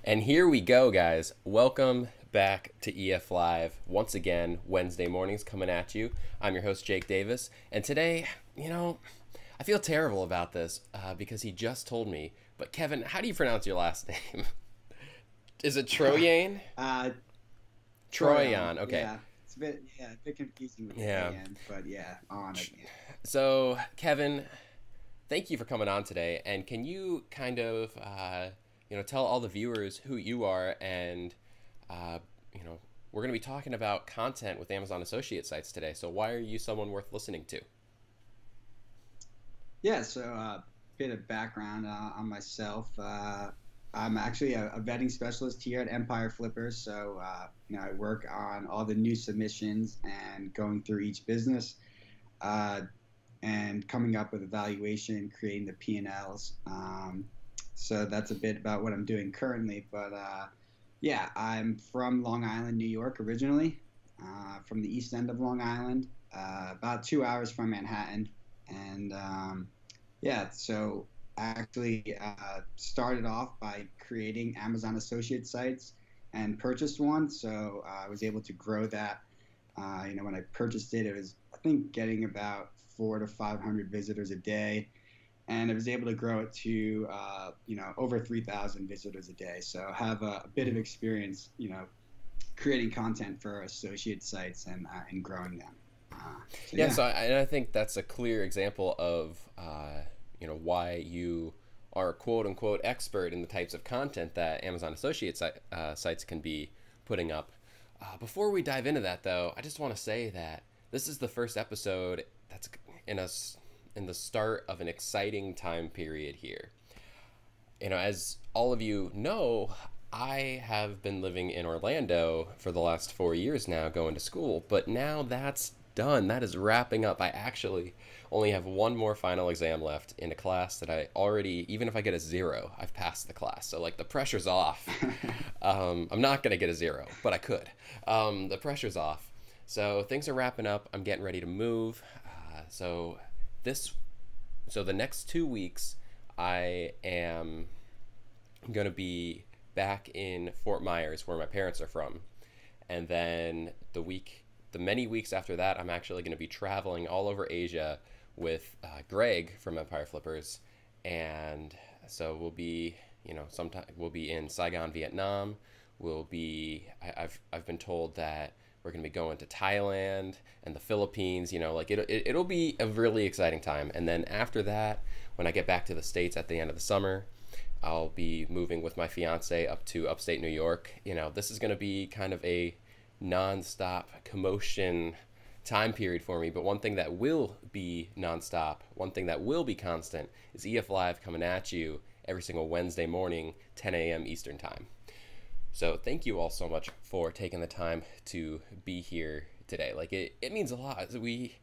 And here we go, guys. Welcome back to EF Live. Once again, Wednesday mornings coming at you. I'm your host, Jake Davis. And today, I feel terrible about this because he just told me. But Kevin, how do you pronounce your last name? Is it Troyan? Troyan. Okay. Yeah, it's a bit confusing with the Yeah. AN, but yeah, on it. So, Kevin, thank you for coming on today. And can you kind of, tell all the viewers who you are and, uh, we're going to be talking about content with Amazon Associate sites today. So why are you someone worth listening to? Yeah, so a bit of background on myself. I'm actually a vetting specialist here at Empire Flippers. So, I work on all the new submissions and going through each business and coming up with evaluation, creating the P&Ls. So that's a bit about what I'm doing currently. But yeah, I'm from Long Island, New York originally, from the east end of Long Island, about 2 hours from Manhattan. And yeah, so actually started off by creating Amazon Associate sites and purchased one. So I was able to grow that. When I purchased it, it was, I think, getting about 400 to 500 visitors a day. And I was able to grow it to, over 3,000 visitors a day. So I have a bit of experience, creating content for associate sites and growing them. Yeah, so I think that's a clear example of, why you are a quote-unquote expert in the types of content that Amazon Associate sites can be putting up. Before we dive into that, though, I just want to say that this is the first episode that's in the start of an exciting time period here. As all of you know, I have been living in Orlando for the last 4 years now, going to school, but now that's done. That is wrapping up. I actually only have one more final exam left in a class that I already, even if I get a 0, I've passed the class. So the pressure's off. I'm not going to get a 0, but I could. The pressure's off. So things are wrapping up. I'm getting ready to move. So the next 2 weeks, I am going to be back in Fort Myers, where my parents are from. And then the many weeks after that, I'm actually going to be traveling all over Asia with Greg from Empire Flippers. And so we'll be, sometime we'll be in Saigon, Vietnam. I've been told that we're going to be going to Thailand and the Philippines. It'll be a really exciting time. And then after that, when I get back to the States at the end of the summer, I'll be moving with my fiance up to upstate New York. This is going to be kind of a non-stop commotion time period for me, but one thing that will be non-stop, one thing that will be constant, is EF Live coming at you every single Wednesday morning, 10 a.m. Eastern time. So thank you all so much for taking the time to be here today. It means a lot. We,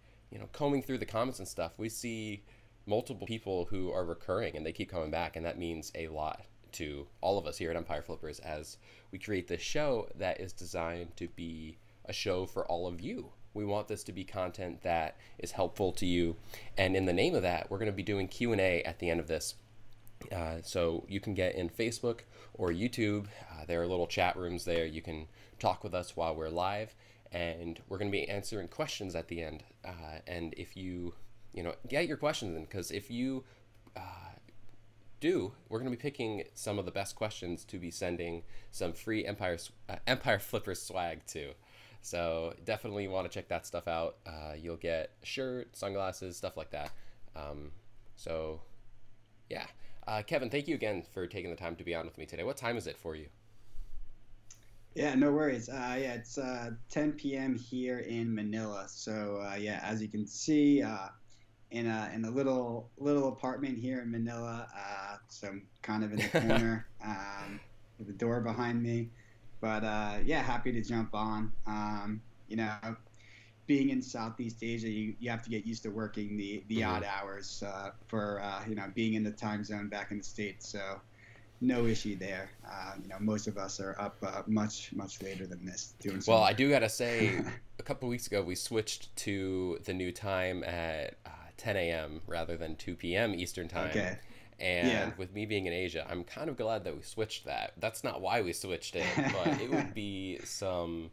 combing through the comments and stuff, we see multiple people who are recurring and they keep coming back, and that means a lot to all of us here at Empire Flippers as we create this show that is designed to be a show for all of you. We want this to be content that is helpful to you, and in the name of that, we're going to be doing Q&A at the end of this. So you can get in Facebook or YouTube. There are little chat rooms there. You can talk with us while we're live, and we're going to be answering questions at the end. And if you, get your questions in, because if you we're going to be picking some of the best questions to be sending some free Empire Flippers swag to. So definitely want to check that stuff out. You'll get a shirt, sunglasses, stuff like that. So yeah. Kevin, thank you again for taking the time to be on with me today. What time is it for you? Yeah, no worries. Yeah, it's 10 p.m. here in Manila. So yeah, as you can see, in a little apartment here in Manila. So I'm kind of in the corner with the door behind me. But yeah, happy to jump on. Being in Southeast Asia, you have to get used to working the odd hours for being in the time zone back in the States. So no issue there. Most of us are up much later than this doing some Well, I work. do gotta say, a couple weeks ago we switched to the new time at 10 a.m. rather than 2 p.m. Eastern time. Okay. Yeah. And with me being in Asia, I'm kind of glad that we switched that. That's not why we switched it, but it would be some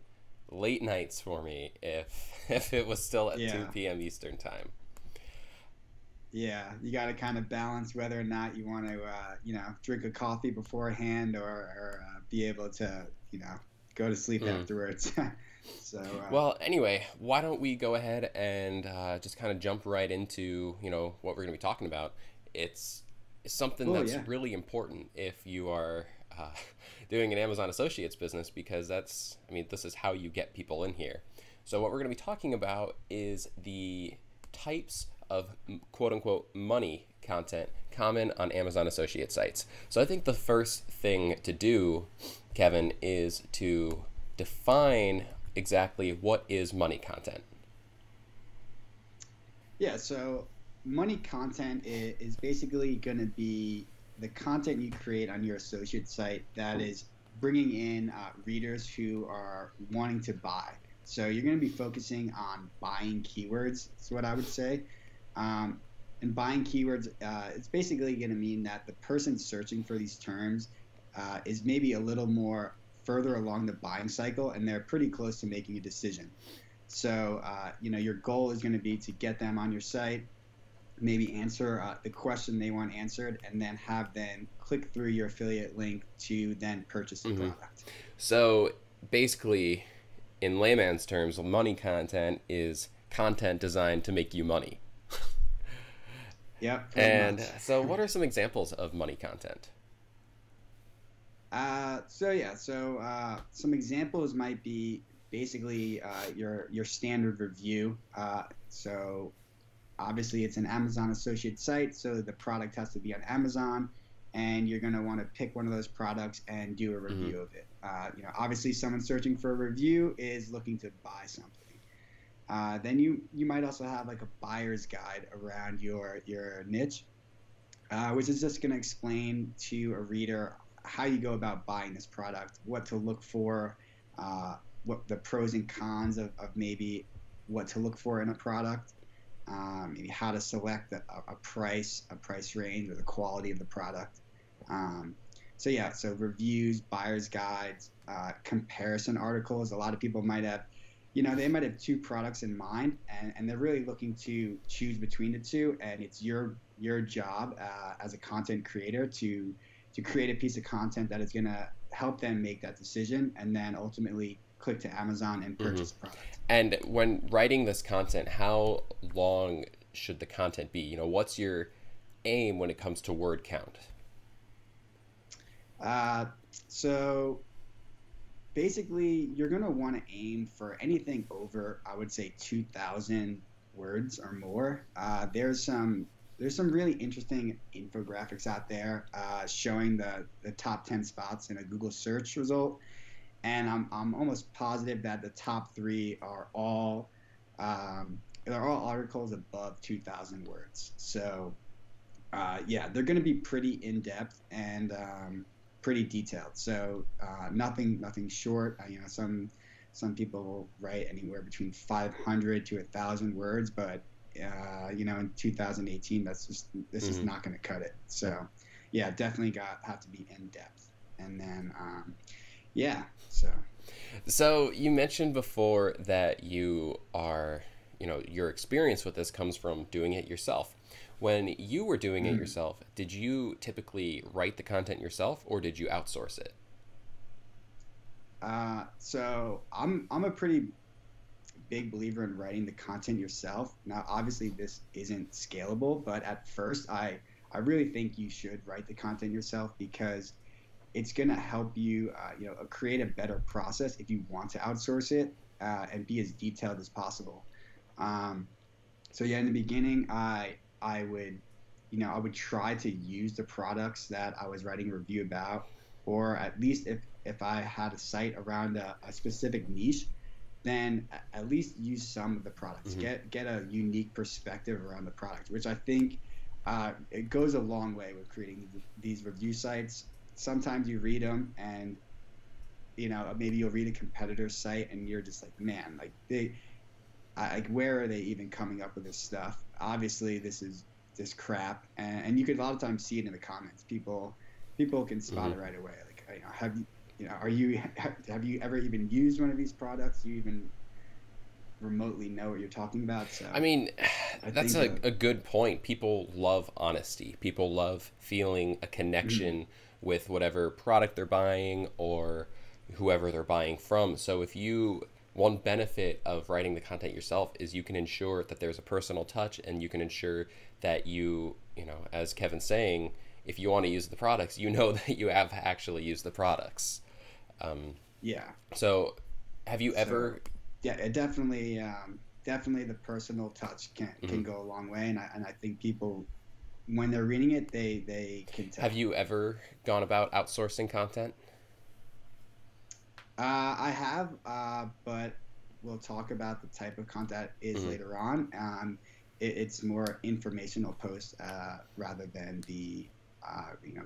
late nights for me if if it was still at Yeah. 2 p.m. Eastern time. Yeah, you got to kind of balance whether or not you want to, drink a coffee beforehand or be able to, go to sleep Mm. afterwards. So, Well, anyway, why don't we go ahead and just kind of jump right into, what we're going to be talking about. It's something cool. that's Yeah. really important if you are uh, doing an Amazon Associates business, because this is how you get people in here. So what we're going to be talking about is the types of quote unquote money content common on Amazon Associate sites. So I think the first thing to do, Kevin, is to define exactly what is money content. Yeah. So, money content is basically going to be the content you create on your associate site that is bringing in readers who are wanting to buy. So, you're going to be focusing on buying keywords, is what I would say. Um, and buying keywords, it's basically going to mean that the person searching for these terms is maybe a little more further along the buying cycle, and they're pretty close to making a decision. So, your goal is going to be to get them on your site, maybe answer the question they want answered, and then have them click through your affiliate link to then purchase the Mm-hmm. product. So basically, in layman's terms, money content is content designed to make you money. Yep, pretty And much. so, what are some examples of money content? Some examples might be basically your standard review. So obviously it's an Amazon associate site, so the product has to be on Amazon, and you're going to want to pick one of those products and do a Mm-hmm. review of it. Obviously someone searching for a review is looking to buy something. Then you might also have like a buyer's guide around your niche, which is just going to explain to a reader how you go about buying this product, what to look for, uh, what the pros and cons of maybe what to look for in a product, maybe how to select a price range, or the quality of the product. Um, so reviews, buyer's guides, comparison articles. A lot of people might have, they might have two products in mind, and they're really looking to choose between the two, and it's your job as a content creator to create a piece of content that is going to help them make that decision, and then ultimately click to Amazon and Mm-hmm. purchase the product. And when writing this content, how long should the content be? What's your aim when it comes to word count? Uh, so basically, you're going to want to aim for anything over, I would say, 2,000 words or more. There's some really interesting infographics out there showing the top 10 spots in a Google search result, and I'm almost positive that the top three are all they're all articles above 2,000 words. So yeah, they're going to be pretty in depth and pretty detailed. So nothing short. Some people write anywhere between 500 to 1,000 words, but in 2018, this is Mm-hmm. not going to cut it. So yeah, definitely have to be in depth. And then yeah, so So you mentioned before that your experience with this comes from doing it yourself. When you were doing it mm, yourself, did you typically write the content yourself, or did you outsource it? I'm a pretty big believer in writing the content yourself. Now, obviously, this isn't scalable, but at first, I really think you should write the content yourself, because it's going to help you, create a better process if you want to outsource it and be as detailed as possible. Um, so yeah, in the beginning, I would try to use the products that I was writing a review about, or at least if I had a site around a specific niche, then at least use some of the products. Mm-hmm. Get a unique perspective around the product, which I think it goes a long way with creating these review sites. Sometimes you read them, and maybe you'll read a competitor's site, and you're just like, man, like where are they even coming up with this stuff? Obviously, this is this crap, and you could a lot of times see it in the comments. People can spot Hmm. it right away. Like, have you, are you have you ever even used one of these products? Do you even remotely know what you're talking about? I So mean, I that's think a good point. People love honesty. People love feeling a mhm, connection with whatever product they're buying or whoever they're buying from. So if you one benefit of writing the content yourself is you can ensure that there's a personal touch, and you can ensure that you know, as Kevin's saying, if you want to use the products, you know that you have actually used the products. Um, yeah. so have you So ever yeah, it definitely the personal touch can mhm. go a long way, and I think people when they're reading it, they can Have tell. you ever gone about outsourcing content? I have, but we'll talk about the type of content is Mhm. later on. It's more informational posts rather than the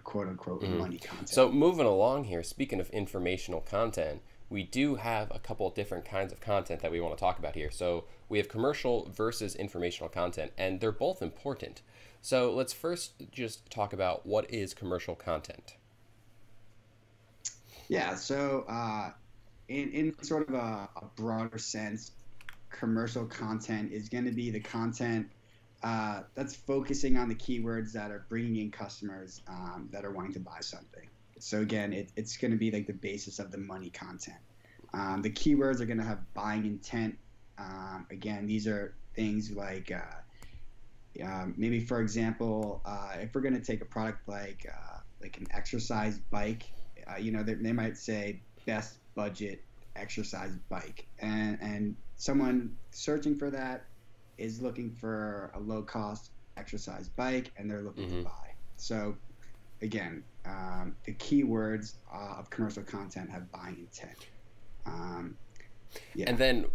quote unquote Mhm. money content. So moving along here, speaking of informational content, we do have a couple of different kinds of content that we want to talk about here. So we have commercial versus informational content, and they're both important. So let's first just talk about what is commercial content. Yeah, so in sort of a broader sense, commercial content is going to be the content that's focusing on the keywords that are bringing in customers that are wanting to buy something. So again, it's going to be like the basis of the money content. The keywords are going to have buying intent. Again, these are things like maybe, for example, if we're going to take a product like an exercise bike, they might say best budget exercise bike, and someone searching for that is looking for a low cost exercise bike, and they're looking to Hmm. buy. So again, the keywords of commercial content have buying intent. Um, And yeah, then,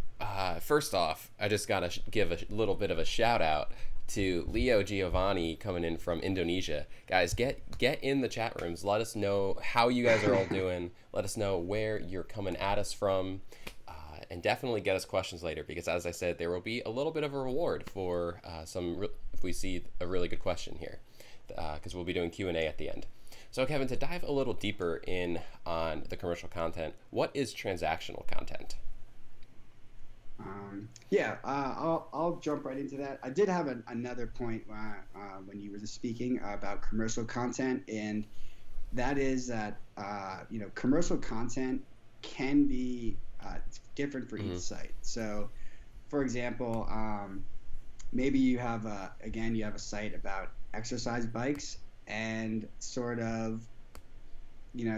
first off, I just got to give a little bit of a shout out to Leo Giovanni coming in from Indonesia. Guys, get in the chat rooms. Let us know how you guys are all doing. Let us know where you're coming at us from. And definitely get us questions later, because as I said, there will be a little bit of a reward for if we see a really good question here, because we'll be doing Q&A at the end. So Kevin, to dive a little deeper in on the commercial content, what is transactional content? yeah, I'll jump right into that. I did have another point when you were just speaking about commercial content, and that is that commercial content can be different for each Mm-hmm. site. So, for example, maybe you have a site about exercise bikes, and sort of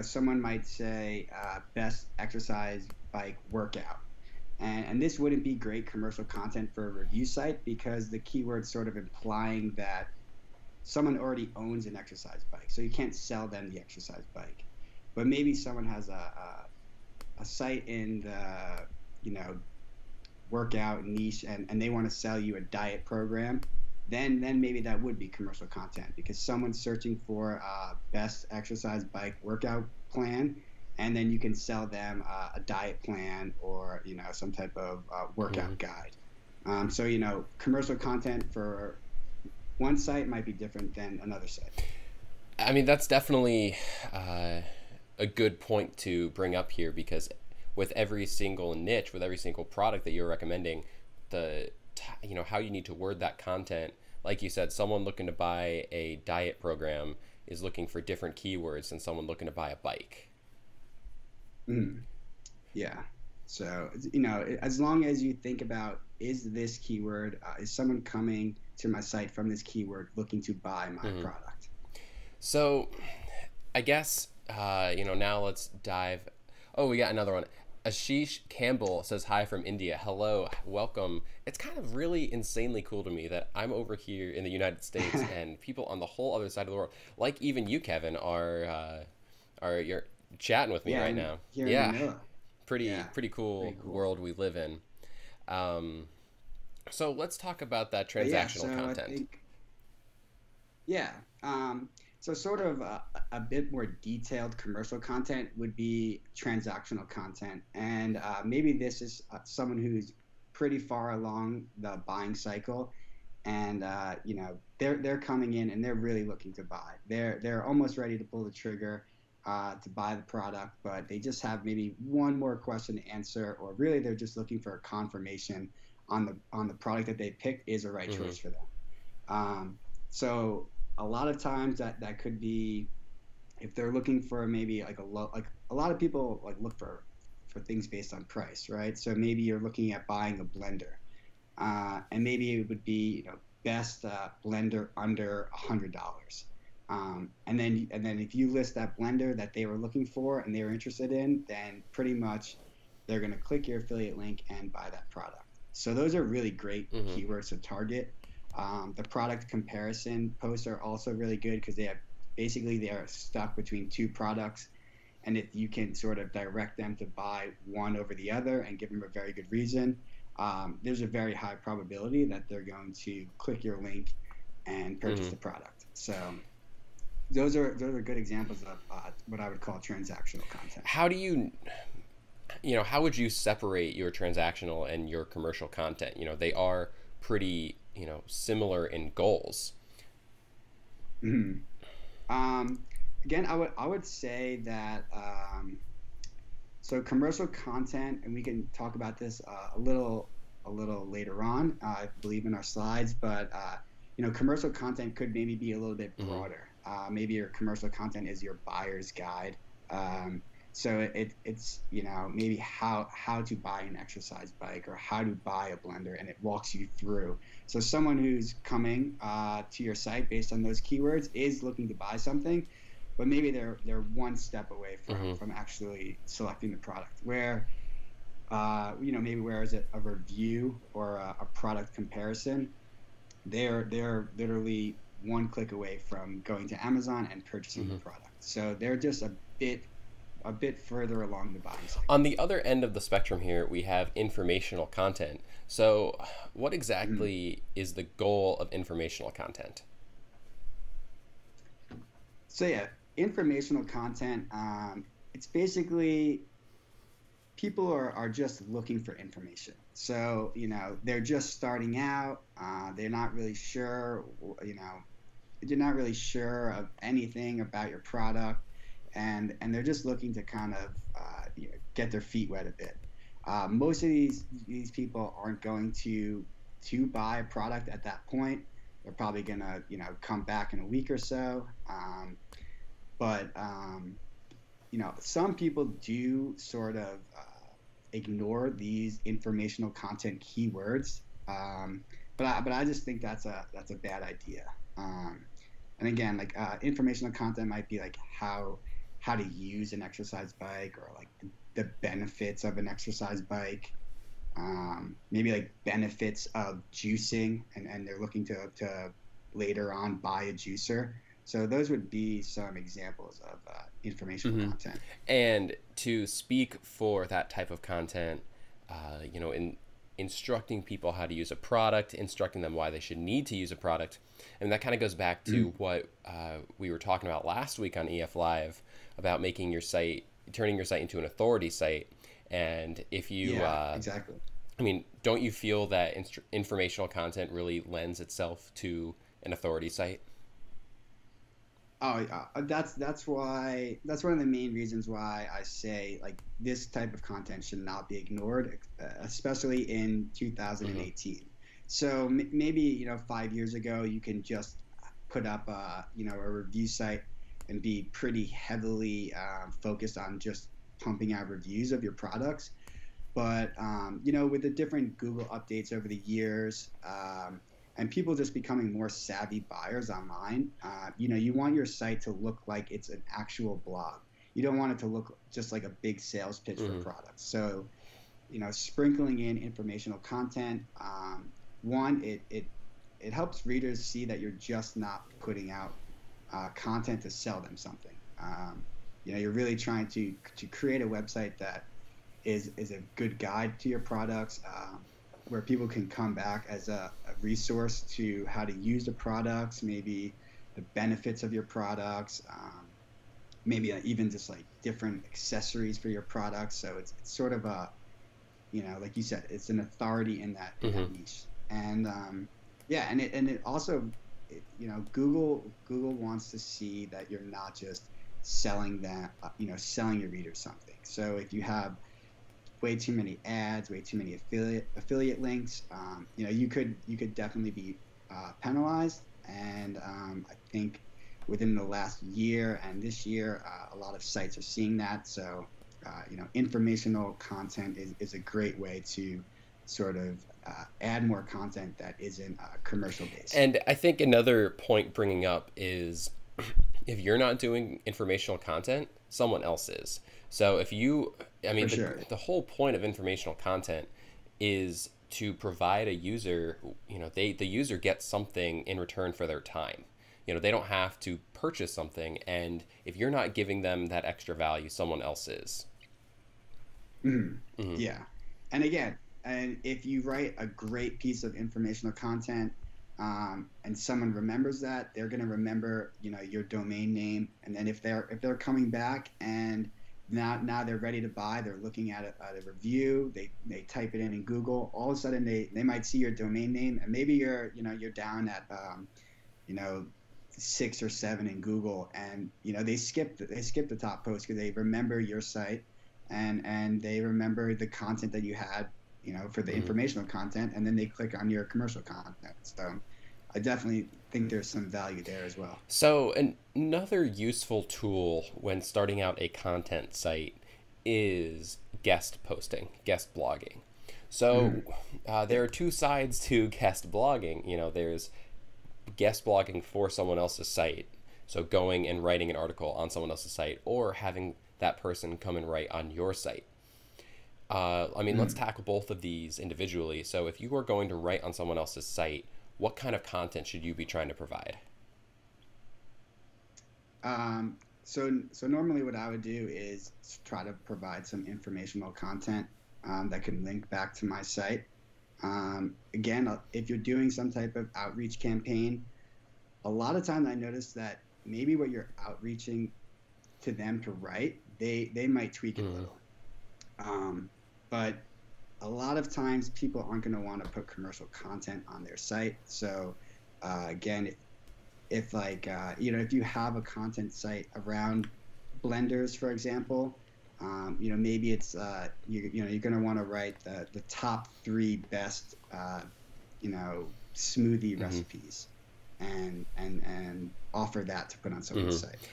someone might say best exercise bike workout. And this wouldn't be great commercial content for a review site because the keyword's sort of implying that someone already owns an exercise bike. So you can't sell them the exercise bike. But maybe someone has a site in the, you know, workout niche, and they want to sell you a diet program. Then maybe that would be commercial content because someone's searching for a best exercise bike workout plan, and then you can sell them a diet plan or some type of Mm-hmm. workout guide. So commercial content for one site might be different than another site. I mean, that's definitely uh, a good point to bring up here, because with every single niche, with every single product that you're recommending, how you need to word that content. Like you said, someone looking to buy a diet program is looking for different keywords than someone looking to buy a bike. Mm, yeah. So as long as you think about is this keyword, is someone coming to my site from this keyword looking to buy my Mm-hmm. product? So I guess now let's dive. Oh, we got another one. Ashish Campbell says hi from India. Hello, welcome. It's kind of really insanely cool to me that I'm over here in the United States and people on the whole other side of the world, like even you, Kevin, are you're chatting with me Yeah, right I'm now. here in Yeah, Manila. Yeah, pretty cool pretty cool. world we live in. Um, so let's talk about that But yeah, transactional so I content. think yeah. So sort of a bit more detailed commercial content would be transactional content, and maybe this is someone who's pretty far along the buying cycle, and they're coming in and they're really looking to buy. They're almost ready to pull the trigger to buy the product, but they just have maybe one more question to answer, or really they're just looking for a confirmation on the product that they picked is a right Mm-hmm. choice for them. So a lot of times that could be if they're looking for maybe like a low, like a lot of people like look for things based on price, right? So maybe you're looking at buying a blender, and maybe it would be best blender under $100. And then if you list that blender that they were looking for and they were interested in, then pretty much they're going to click your affiliate link and buy that product. So those are really great Mm-hmm. keywords to target. The product comparison posts are also really good because they are stuck between two products, and if you can sort of direct them to buy one over the other and give them a very good reason, there's a very high probability that they're going to click your link and purchase Mm-hmm. the product. So those are good examples of what I would call transactional content. How do how would you separate your transactional and your commercial content? They are pretty, similar in goals. Mhm. Um, Again, I would say that so commercial content, and we can talk about this a little later on, I believe in our slides, but commercial content could maybe be a little bit Mm-hmm. broader. Maybe your commercial content is your buyer's guide. Um, so it's maybe how to buy an exercise bike or how to buy a blender, and it walks you through. So someone who's coming to your site based on those keywords is looking to buy something, but maybe they're one step away from Mm-hmm. from actually selecting the product. Maybe whereas a review or a product comparison, they're literally one click away from going to Amazon and purchasing the Mm-hmm. product. So they're just a bit further along the buying cycle. On the other end of the spectrum here, we have informational content. So, what Mhm. exactly is the goal of informational content? So yeah, informational content. It's basically people are just looking for information. So they're just starting out. They're not really sure. You're not really sure of anything about your product, and they're just looking to kind of get their feet wet a bit. Most of these people aren't going to buy a product at that point. They're probably gonna come back in a week or so. But some people do sort of ignore these informational content keywords. Um, but I just think that's a bad idea. Um, and again, like informational content might be like how to use an exercise bike, or like the benefits of an exercise bike. Maybe like benefits of juicing, and they're looking to later on buy a juicer. So those would be some examples of informational Mm-hmm. content. And to speak for that type of content, in instructing people how to use a product, instructing them why they should need to use a product, and that kind of goes back to what we were talking about last week on EF Live about turning your site into an authority site. And if you, Yeah, exactly. don't you feel that informational content really lends itself to an authority site? Oh, yeah. That's one of the main reasons why I say like this type of content should not be ignored, especially in Mm-hmm. 2018. So maybe 5 years ago you can just put up a review site and be pretty heavily focused on just pumping out reviews of your products. But with the different Google updates over the years, and people just becoming more savvy buyers online, you want your site to look like it's an actual blog. You don't want it to look just like a big sales pitch for Mm-hmm. products. So, sprinkling in informational content, one, it helps readers see that you're just not putting out content to sell them something. You're really trying to create a website that is a good guide to your products, where people can come back as a resource to how to use the products, maybe the benefits of your products, maybe even just like different accessories for your products. So it's sort of like you said, it's an authority in that Mm-hmm. niche. And yeah, and it also Google wants to see that you're not just selling that, selling your readers something. So if you have way too many ads, way too many affiliate links, you could definitely be penalized. And I think within the last year and this year, a lot of sites are seeing that. So informational content is a great way to sort of add more content that isn't commercial based. And I think another point bringing up is if you're not doing informational content, someone else is. So if you, I For mean, sure. the whole point of informational content is to provide a user, the user gets something in return for their time. They don't have to purchase something, and if you're not giving them that extra value, someone else is. Mhm. Mm-hmm. Yeah. And again, and if you write a great piece of informational content, and someone remembers that, they're going to remember, your domain name. And then if they're coming back and now they're ready to buy, they're looking at a review, they type it in Google, all of a sudden they might see your domain name, and maybe you're down at you know 6 or 7 in Google, and they skip the top post because they remember your site, and they remember the content that you had, for the Mm-hmm. informational content, and then they click on your commercial content. So I definitely think there's some value there as well. So, another useful tool when starting out a content site is guest posting, guest blogging. So, Mm. there Yeah. are two sides to guest blogging. There's guest blogging for someone else's site. So, going and writing an article on someone else's site, or having that person come and write on your site. I mean, let's Mm. tackle both of these individually. So, if you are going to write on someone else's site, what kind of content should you be trying to provide? So normally what I would do is try to provide some informational content that can link back to my site. Again, if you're doing some type of outreach campaign, a lot of times I notice that maybe what you're outreaching to them to write, they might tweak it a Mm-hmm. little. Um, but a lot of times people aren't going to want to put commercial content on their site. So again, if like if you have a content site around blenders, for example, maybe it's you're going to want to write the top 3 best smoothie Mm-hmm. recipes, and offer that to put on someone's Mm-hmm. site.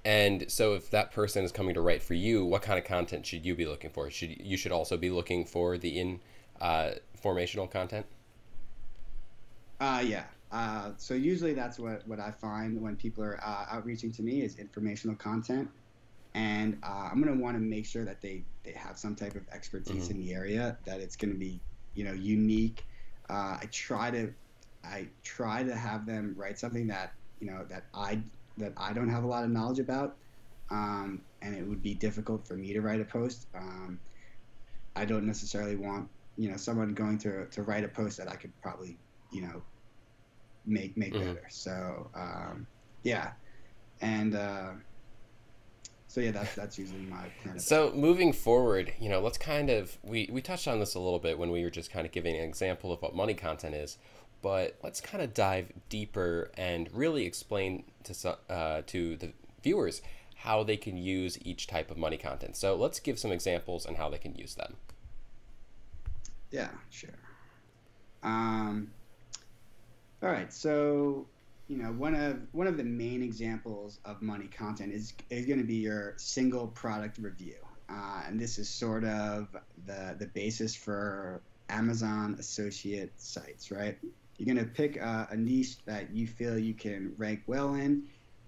And so, if that person is coming to write for you, what kind of content should you be looking for? Should also be looking for the formational content? Yeah. So usually that's what I find when people are outreaching to me is informational content, and I'm gonna want to make sure that they have some type of expertise Mm-hmm. in the area, that it's gonna be unique. I try to have them write something that that I don't have a lot of knowledge about, and it would be difficult for me to write a post. I don't necessarily want someone going to write a post that I could probably you know make Mm-hmm. better. So yeah, and so yeah, that's usually my plan of So attack. moving forward, let's kind of we touched on this a little bit when we were just kind of giving an example of what money content is, but let's kind of dive deeper and really explain to the viewers how they can use each type of money content. So let's give some examples and how they can use them. Yeah, sure. Um, all right, so one of the main examples of money content is going to be your single product review, and this is sort of the basis for Amazon associate sites, right? You're going to pick a niche that you feel you can rank well in.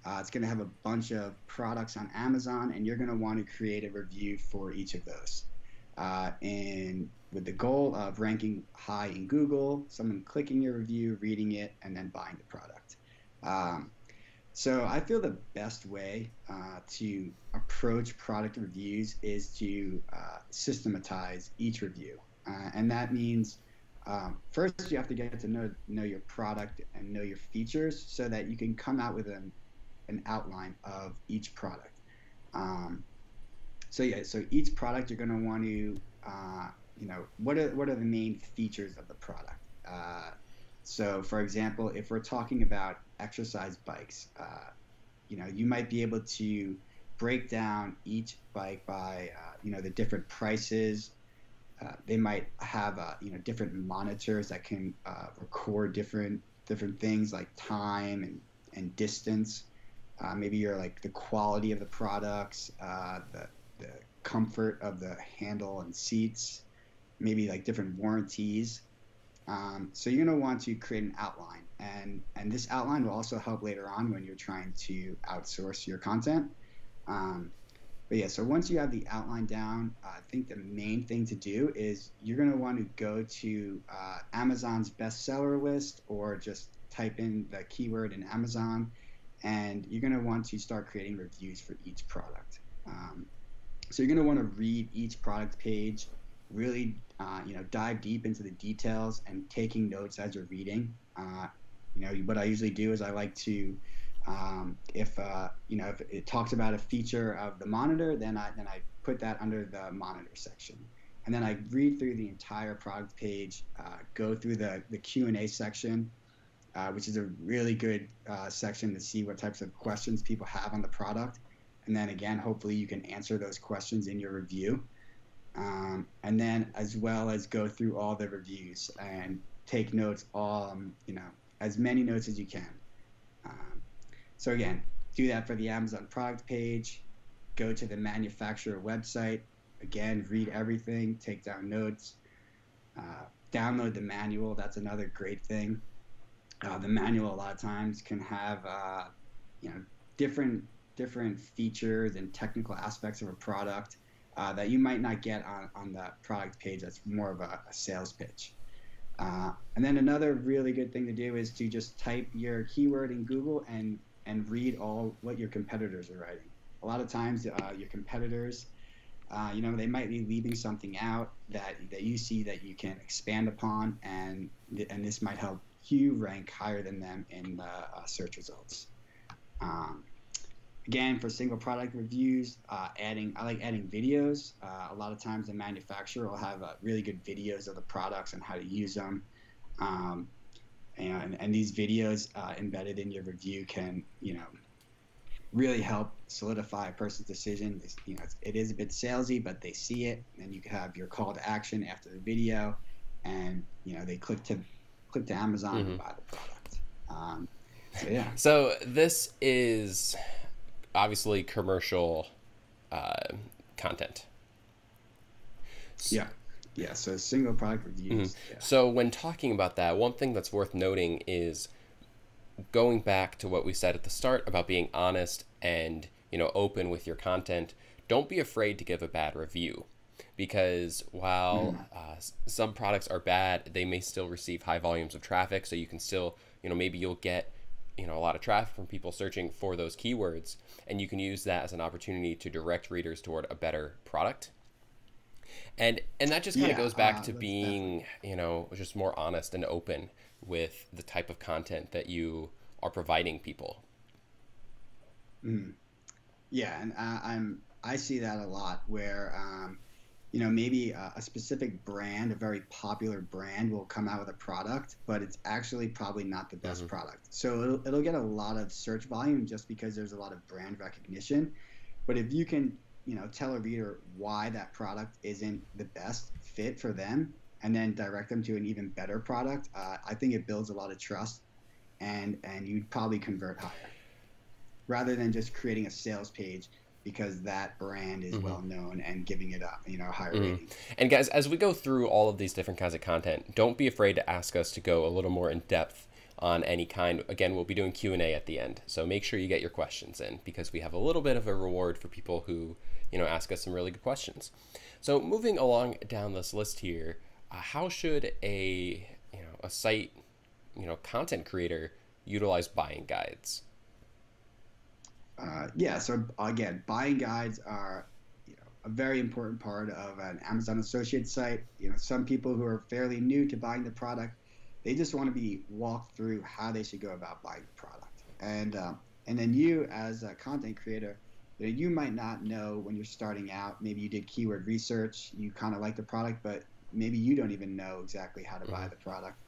It's going to have a bunch of products on Amazon, and you're going to want to create a review for each of those, and with the goal of ranking high in Google, someone clicking your review, reading it, and then buying the product. Um, so I feel the best way to approach product reviews is to systematize each review, and that means first you have to get to know your product and know your features so that you can come out with an outline of each product. Um, so each product you're going to want to what are the main features of the product? So, for example, if we're talking about exercise bikes, you might be able to break down each bike by, the different prices. They might have, different monitors that can record different things like time and distance. Maybe you're like the quality of the products, the comfort of the handle and seats, maybe like different warranties. So you're going to want to create an outline, and this outline will also help later on when you're trying to outsource your content. Um, but yeah, so once you have the outline down, I think the main thing to do is you're going to want to go to Amazon's bestseller list, or just type in the keyword in Amazon, and you're going to want to start creating reviews for each product. So you're going to want to read each product page, really, dive deep into the details and taking notes as you're reading. What I usually do is I like to, if it talks about a feature of the monitor, then I put that under the monitor section, and then I read through the entire product page, go through the Q&A section, which is a really good section to see what types of questions people have on the product. And then again, hopefully you can answer those questions in your review. And then as well as go through all the reviews and take notes, as many notes as you can. So again, do that for the Amazon product page, go to the manufacturer website, again, read everything, take down notes, download the manual. That's another great thing. The manual a lot of times can have, different features and technical aspects of a product that you might not get on the product page. That's more of a sales pitch. And then another really good thing to do is to just type your keyword in Google and read all what your competitors are writing. A lot of times your competitors, they might be leaving something out that you see that you can expand upon, and this might help you rank higher than them in the search results. Again, for single product reviews, I like adding videos. A lot of times the manufacturer will have really good videos of the products and how to use them. And these videos embedded in your review can, really help solidify a person's decision. It is a bit salesy, but they see it, and you can have your call to action after the video, and they click to Amazon and buy the product. So yeah. So this is obviously commercial content. Yeah. So single product reviews. Yeah. So when talking about that, one thing that's worth noting is going back to what we said at the start about being honest and open with your content. Don't be afraid to give a bad review, because while some products are bad, they may still receive high volumes of traffic. So you can still, maybe you'll get a lot of traffic from people searching for those keywords, and you can use that as an opportunity to direct readers toward a better product. And that just kind of goes back to being, just more honest and open with the type of content that you are providing people. Yeah, and I see that a lot where maybe a specific brand, a very popular brand, will come out with a product, but it's actually probably not the best product. So it'll get a lot of search volume just because there's a lot of brand recognition. But if you can, tell a reader why that product isn't the best fit for them, and then direct them to an even better product, I think it builds a lot of trust, and you'd probably convert higher, rather than just creating a sales page because that brand is well known and giving it a higher rating. And guys, as we go through all of these different kinds of content, don't be afraid to ask us to go a little more in depth on any kind. Again, we'll be doing Q&A at the end, so make sure you get your questions in, because we have a little bit of a reward for people who ask us some really good questions. So moving along down this list here, how should a site content creator utilize buying guides? So again, buying guides are a very important part of an Amazon associate site. Some people who are fairly new to buying the product, they just want to be walked through how they should go about buying the product. And then you, as a content creator, you might not know when you're starting out. Maybe you did keyword research, you kind of like the product, but maybe you don't even know exactly how to buy the product.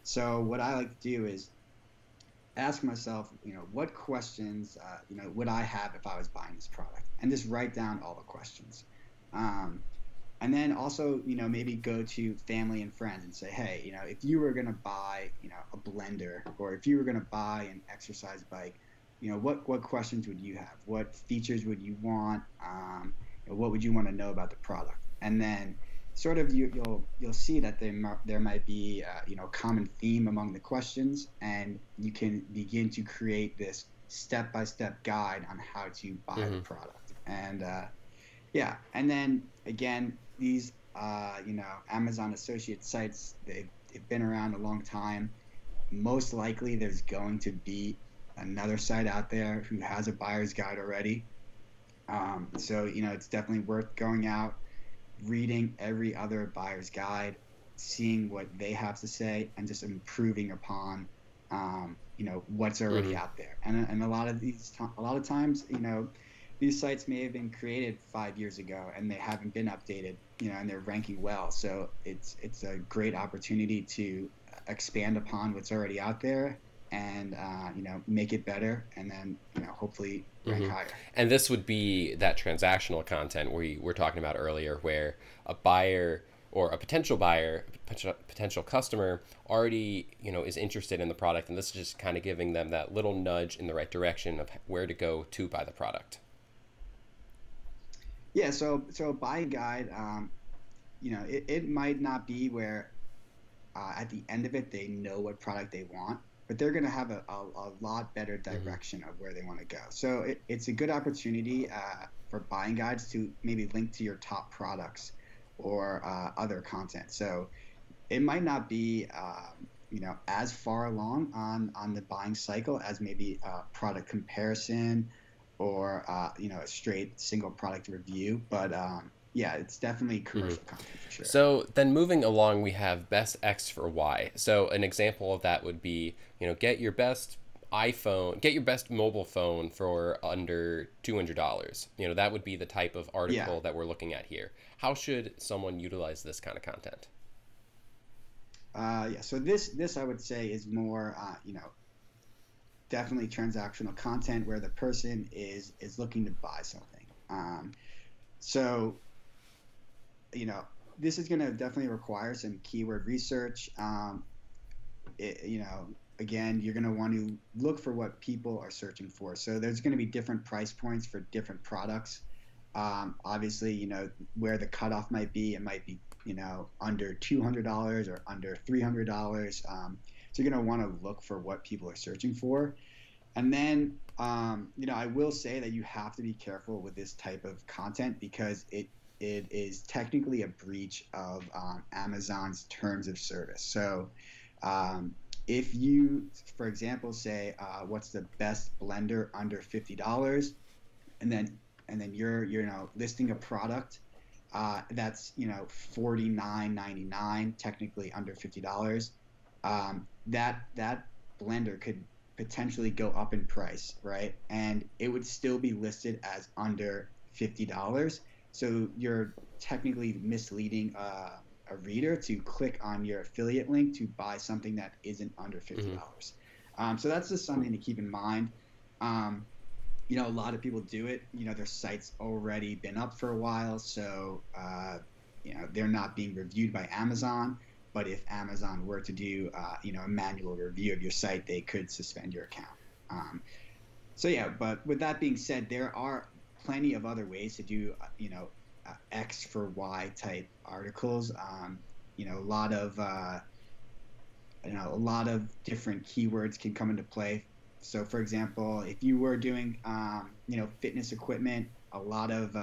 So what I like to do is ask myself, what questions, would I have if I was buying this product, and just write down all the questions. Um, and then also, maybe go to family and friends and say, hey, if you were going to buy, a blender, or if you were going to buy an exercise bike, what questions would you have? What features would you want? What would you want to know about the product? And then sort of you'll see that there might be common theme among the questions, and you can begin to create this step-by-step guide on how to buy the Mm-hmm. product. And yeah, and then again, these Amazon associate sites, they've been around a long time. Most likely, there's going to be another site out there who has a buyer's guide already. So it's definitely worth going out, reading every other buyer's guide, seeing what they have to say, and just improving upon what's already Mm-hmm. out there. And a lot of times, these sites may have been created 5 years ago and they haven't been updated, and they're ranking well. So it's a great opportunity to expand upon what's already out there, and make it better, and then hopefully rank Mm-hmm. higher. And this would be that transactional content we were talking about earlier, where a buyer or a potential buyer, potential customer already, is interested in the product, and this is just kind of giving them that little nudge in the right direction of where to go to buy the product. Yeah, so a buying guide, it might not be where at the end of it they know what product they want, but they're going to have a lot better Mm-hmm. direction of where they want to go. So it's a good opportunity for buying guides to maybe link to your top products or other content. So it might not be as far along on the buying cycle as maybe product comparison, or a straight single product review, but yeah, it's definitely Mm-hmm. commercial content for sure. So then moving along, we have best X for Y. So an example of that would be, get your best iPhone, get your best mobile phone for under $200. That would be the type of Yeah. article that we're looking at here. How should someone utilize this kind of content? Yeah, so this I would say is more, definitely transactional content where the person is looking to buy something. So you know, this is going to definitely require some keyword research. It, you know, Again, you're going to want to look for what people are searching for. So there's going to be different price points for different products. Obviously, where the cutoff might be, it might be, under $200 or under $300. So you're going to want to look for what people are searching for. And then, I will say that you have to be careful with this type of content, because it is technically a breach of Amazon's terms of service. So, if you, for example, say, what's the best blender under $50, and then you're listing a product that's 49.99, technically under $50, that blender could potentially go up in price, right? And it would still be listed as under $50. So you're technically misleading a reader to click on your affiliate link to buy something that isn't under Mm-hmm. $50. So that's just something to keep in mind. Um, a lot of people do it. Their site's already been up for a while, so they're not being reviewed by Amazon. But if Amazon were to do a manual review of your site, they could suspend your account. Um, so yeah, but with that being said, there are plenty of other ways to do X for Y type articles. A lot of a lot of different keywords can come into play. So, for example, if you were doing, fitness equipment, a lot of,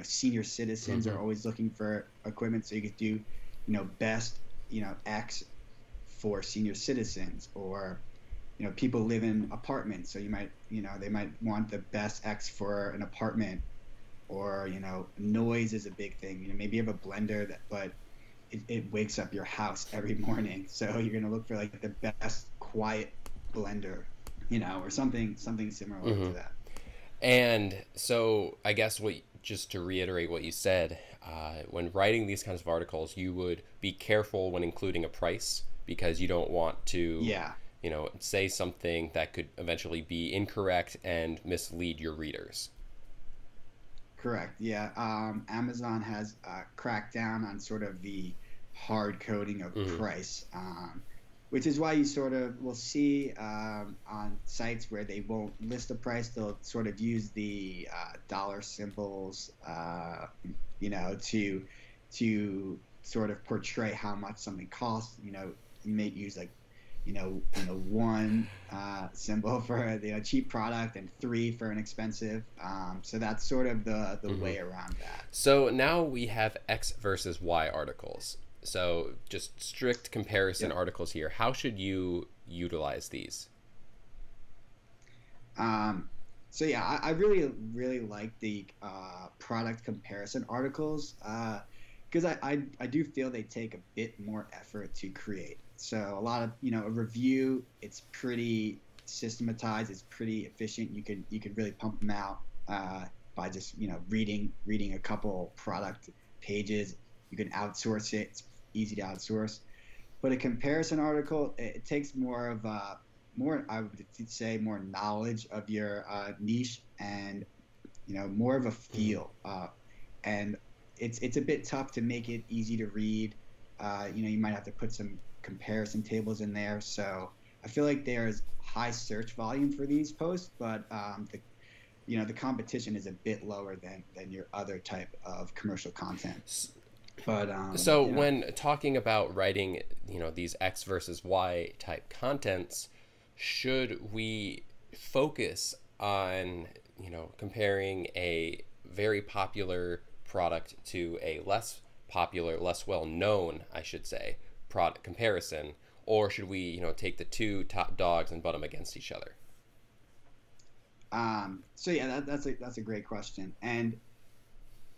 senior citizens Mm-hmm. are always looking for equipment. So you could do, best, X for senior citizens, or, people live in apartments. So they might want the best X for an apartment, or, noise is a big thing. Maybe you have a blender but it wakes up your house every morning. So you're going to look for like the best quiet blender, or something similar Mm-hmm. to that. And so I guess just to reiterate what you said, when writing these kinds of articles, you would be careful when including a price, because you don't want to, Yeah. say something that could eventually be incorrect and mislead your readers. Correct. Yeah. Amazon has cracked down on sort of the hard coding of Mm-hmm. price, which is why you sort of will see on sites where they won't list a price, they'll sort of use the dollar symbols, to sort of portray how much something costs. You may use like one symbol for the cheap product and three for an expensive. So that's sort of the Mm-hmm. way around that. So now we have X versus Y articles. So just strict comparison Yep. articles here. How should you utilize these? Um, so yeah, I really really like the product comparison articles because I do feel they take a bit more effort to create. So a lot of a review, it's pretty systematized, it's pretty efficient. You can really pump them out by just reading a couple product pages. You can outsource it. It's easy to outsource. But a comparison article, it takes more of a more, I would say, more knowledge of your niche and more of a Mm-hmm. feel. And it's a bit tough to make it easy to read. You might have to put some comparison tables in there. So I feel like there's high search volume for these posts, but the competition is a bit lower than your other type of commercial content. But So when talking about writing, these X versus Y type contents, should we focus on, comparing a very popular product to a less popular, less well known, I should say, product comparison, or should we, take the two top dogs and butt them against each other? so yeah, that's a great question, and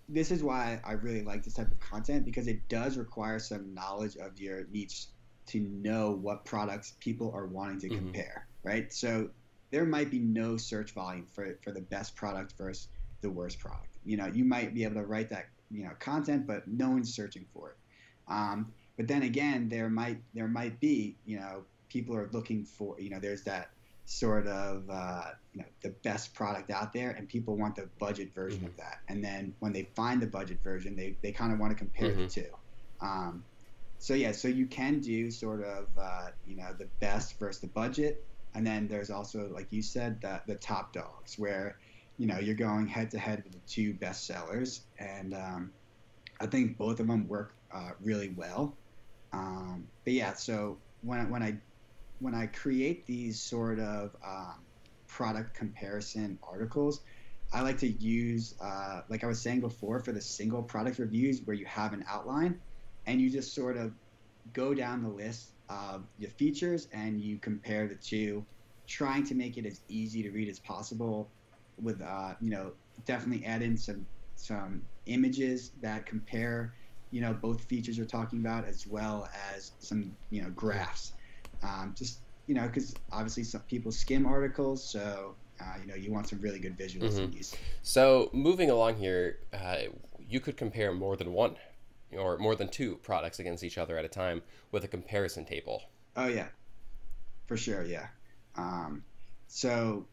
this is why I really like this type of content because it does require some knowledge of your niche to know what products people are wanting to Mm-hmm. compare, right? So there might be no search volume for the best product versus the worst product. You might be able to write that content, but no one's searching for it. But then again, there might be people are looking for there's that sort of the best product out there and people want the budget version Mm-hmm. of that, and then when they find the budget version they kind of want to compare the Mm-hmm. two. So yeah, so you can do sort of the best versus the budget, and then there's also, like you said, the top dogs where you're going head to head with the two best sellers, and I think both of them work really well. But yeah, so when I create these sort of product comparison articles, I like to use, like I was saying before, for the single product reviews where you have an outline and you just sort of go down the list of the features and you compare the two, trying to make it as easy to read as possible. With definitely add in some images that compare both features you're talking about, as well as some graphs. Just because obviously some people skim articles, so you want some really good visuals Mm-hmm. in these. So moving along here, you could compare more than one or more than two products against each other at a time with a comparison table. Oh yeah, for sure, yeah. Um, so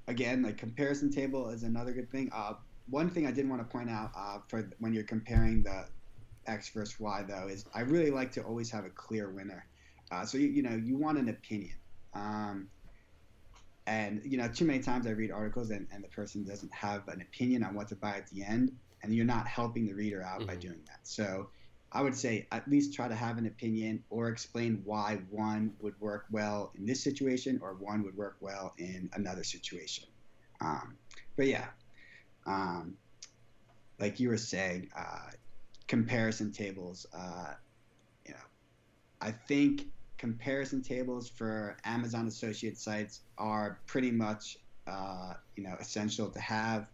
again, like comparison table is another good thing. One thing I did want to point out for when you're comparing the X versus Y though is I really like to always have a clear winner. So you want an opinion. Um, and too many times I read articles and the person doesn't have an opinion on what to buy at the end, and you're not helping the reader out by Mm-hmm. doing that. So I would say at least try to have an opinion or explain why one would work well in this situation or one would work well in another situation. um, but yeah, um, like you were saying, comparison tables, you know I think comparison tables for Amazon associate sites are pretty much essential to have.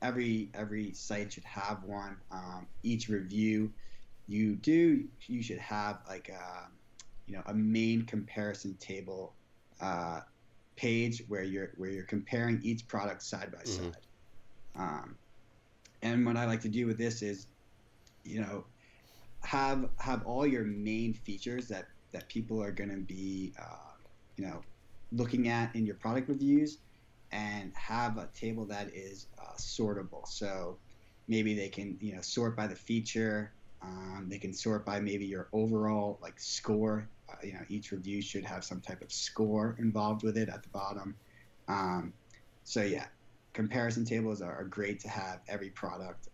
Every site should have one. Each review you should have like a main comparison table uh, page where you're comparing each product side by Mm-hmm. side. Um, and what I like to do with this is you know have all your main features that people are going to be, you know, looking at in your product reviews, and have a table that is sortable. So maybe they can, sort by the feature. They can sort by maybe your overall like score. Each review should have some type of score involved with it at the bottom. Um, so yeah, comparison tables are great to have every product,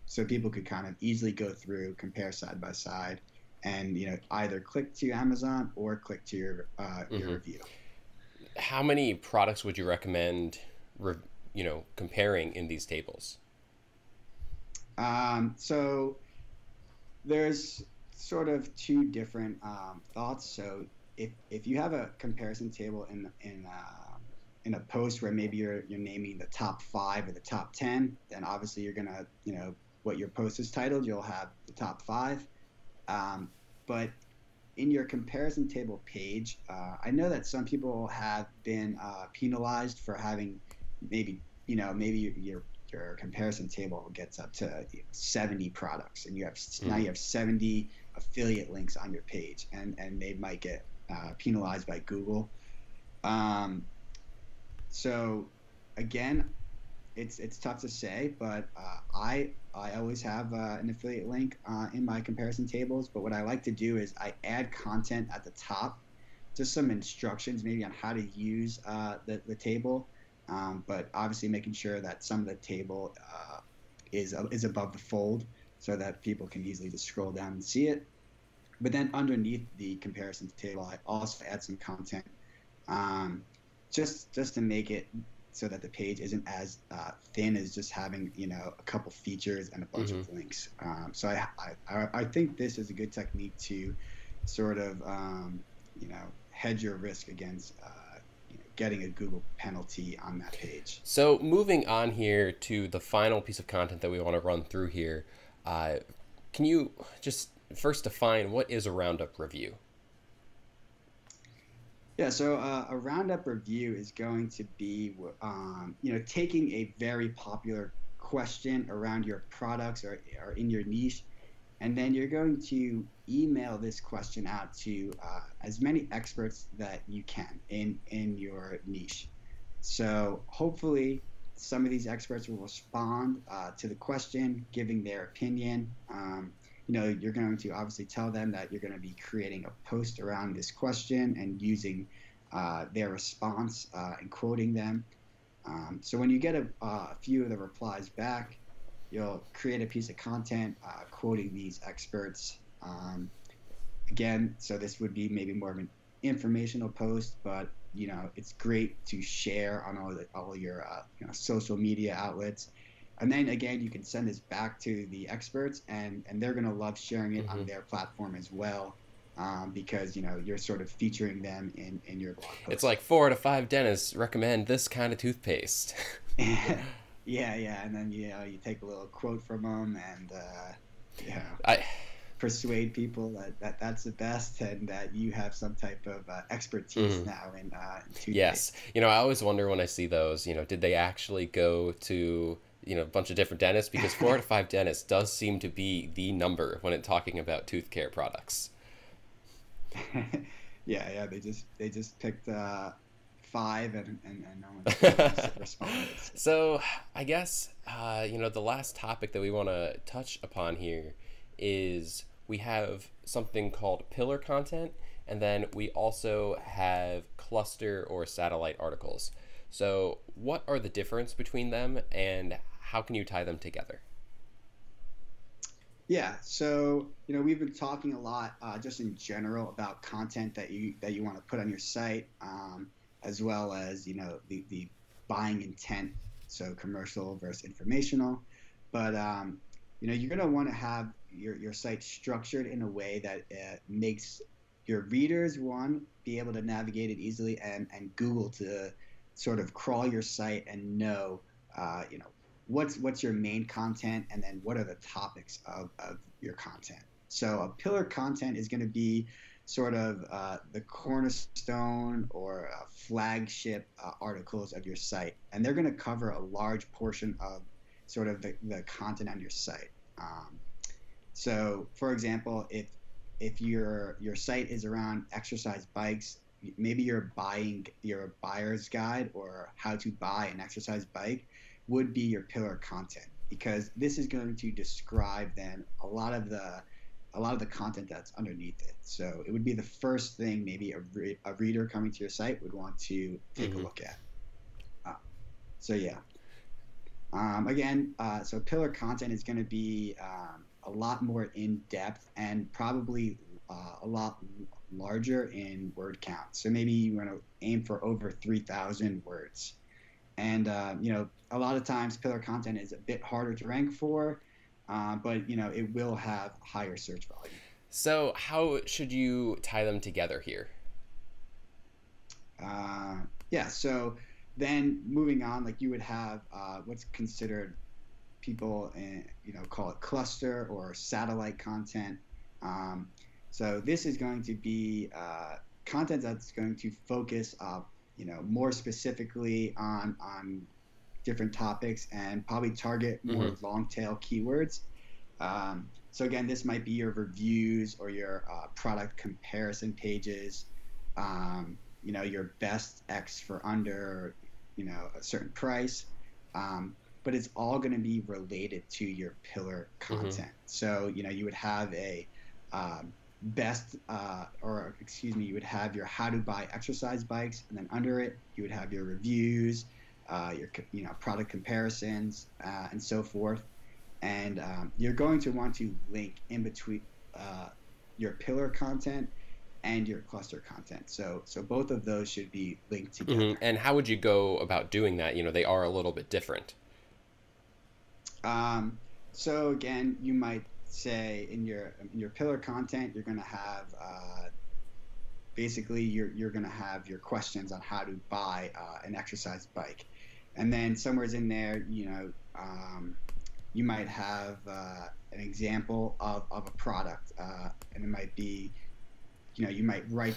so people could kind of easily go through, compare side by side, and either click to Amazon or click to your Hmm. review. How many products would you recommend, comparing in these tables? So there's sort of two different thoughts. So if you have a comparison table in a post where maybe you're naming the top 5 or the top 10, then obviously you're gonna, what your post is titled, you'll have the top 5. But in your comparison table page, I know that some people have been penalized for having maybe your comparison table gets up to 70 products, and now Hmm. you have 70 affiliate links on your page, and they might get penalized by Google. Um, so again, it's tough to say, but I always have an affiliate link in my comparison tables. But what I like to do is I add content at the top, just some instructions maybe on how to use the table. But obviously making sure that some of the table is above the fold so that people can easily just scroll down and see it. But then underneath the comparison table, I also add some content, um, just to make it so that the page isn't as thin as just having a couple features and a bunch Hmm. of links. So I think this is a good technique to sort of hedge your risk against getting a Google penalty on that page. So moving on here to the final piece of content that we want to run through here, uh, can you just first define what is a Roundup review? Yeah, so a roundup review is going to be, taking a very popular question around your products or in your niche, and then you're going to email this question out to as many experts that you can in your niche. So hopefully, some of these experts will respond to the question, giving their opinion. You're going to obviously tell them that you're going to be creating a post around this question and using their response and quoting them. So when you get a few of the replies back, you'll create a piece of content quoting these experts. Again, so this would be maybe more of an informational post, but it's great to share on all your social media outlets. And then again, you can send this back to the experts, and they're gonna love sharing it on Hmm. their platform as well, because you're sort of featuring them in your blog It's post. like 4 out of 5 dentists recommend this kind of toothpaste. Yeah, yeah, and then you take a little quote from them, and you know I persuade people that's the best, and that you have some type of expertise mhm. now in Yes, toothpaste. I always wonder when I see those. Did they actually go to a bunch of different dentists? Because 4 out of 5 dentists does seem to be the number when it talking about tooth care products. Yeah, they just picked 5, and no one's responded. So. So I guess the last topic that we want to touch upon here is we have something called pillar content, and then we also have cluster or satellite articles. So what are the difference between them, and how can you tie them together? Yeah, so we've been talking a lot, just in general, about content that you want to put on your site, as well as the buying intent, so commercial versus informational. But you're going to want to have your site structured in a way that makes your readers, one, be able to navigate it easily, and Google to sort of crawl your site and know, what's your main content, and then what are the topics of your content. So a pillar content is going to be sort of the cornerstone or flagship articles of your site, and they're going to cover a large portion of sort of the content on your site. So for example, if if your site is around exercise bikes, maybe your buyer's guide or how to buy an exercise bike would be your pillar content, because this is going to describe then a lot of the content that's underneath it. So it would be the first thing maybe a reader coming to your site would want to take a look at. Uh, so yeah, again, so pillar content is going to be a lot more in depth and probably a lot larger in word count. So maybe you want to aim for over 3,000 words. And a lot of times pillar content is a bit harder to rank for, but it will have higher search volume. So how should you tie them together here? Yeah, so then moving on, like you would have what's considered, people call it cluster or satellite content. So this is going to be content that's going to focus more specifically on different topics and probably target more long tail keywords. So again, this might be your reviews or your product comparison pages, your best X for under, a certain price. But it's all going to be related to your pillar content. So, you would have a you would have your how to buy exercise bikes, and then under it, you would have your reviews, your product comparisons, and so forth. And you're going to want to link in between your pillar content and your cluster content. So both of those should be linked together. And how would you go about doing that? They are a little bit different. So again, you might say in your pillar content, you're going to have basically you're going to have your questions on how to buy an exercise bike, and then somewhere in there, you might have an example of a product, and it might be, you might write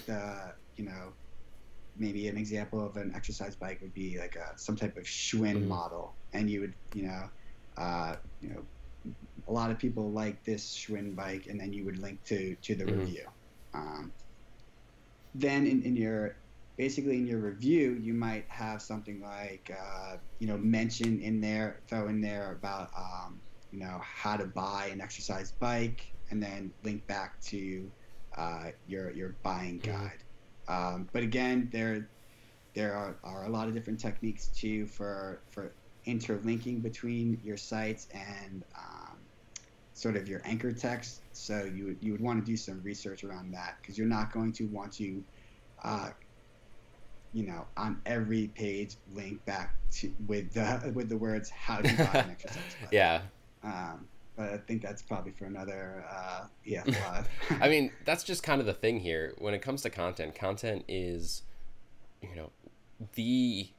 maybe an example of an exercise bike would be like some type of Schwinn model, and you would, a lot of people like this Schwinn bike, and then you would link to the review. Then in your review, you might have something like, throw in there about, how to buy an exercise bike, and then link back to your buying guide. But again, there are a lot of different techniques too for interlinking between your sites and sort of your anchor text. So you would want to do some research around that, because you're not going to want to on every page link back to with the words how to buy an exercise bike. Yeah. But I think that's probably for another EF Live. I mean, that's just kind of the thing here. When it comes to content is, the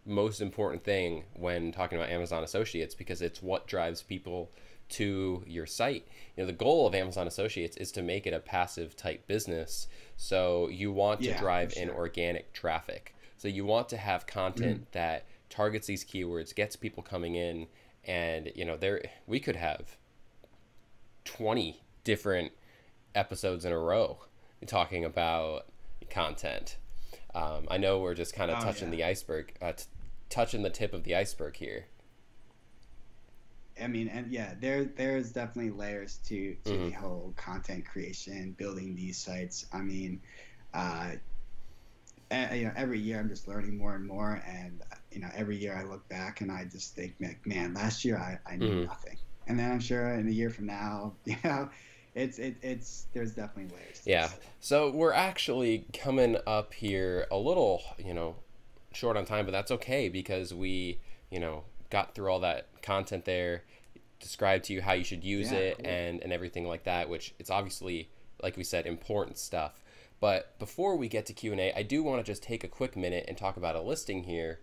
most important thing when talking about Amazon Associates, because it's what drives people to your site. The goal of Amazon Associates is to make it a passive type business. So you want to drive in organic traffic. So you want to have content that targets these keywords, gets people coming in, and we could have 20 different episodes in a row talking about content. I know we're just kind of touching the iceberg, touching the tip of the iceberg here. I mean, and there's definitely layers to the whole content creation, building these sites. I mean, every year I'm just learning more and more, and every year I look back and I just think, man, last year I knew nothing, and then I'm sure in a year from now, it's there's definitely layers. Yeah. So we're actually coming up here a little, short on time, but that's okay, because we, got through all that content there, described to you how you should use it, cool. and everything like that, which it's obviously, like we said, important stuff. But before we get to Q&A, I do want to just take a quick minute and talk about a listing here.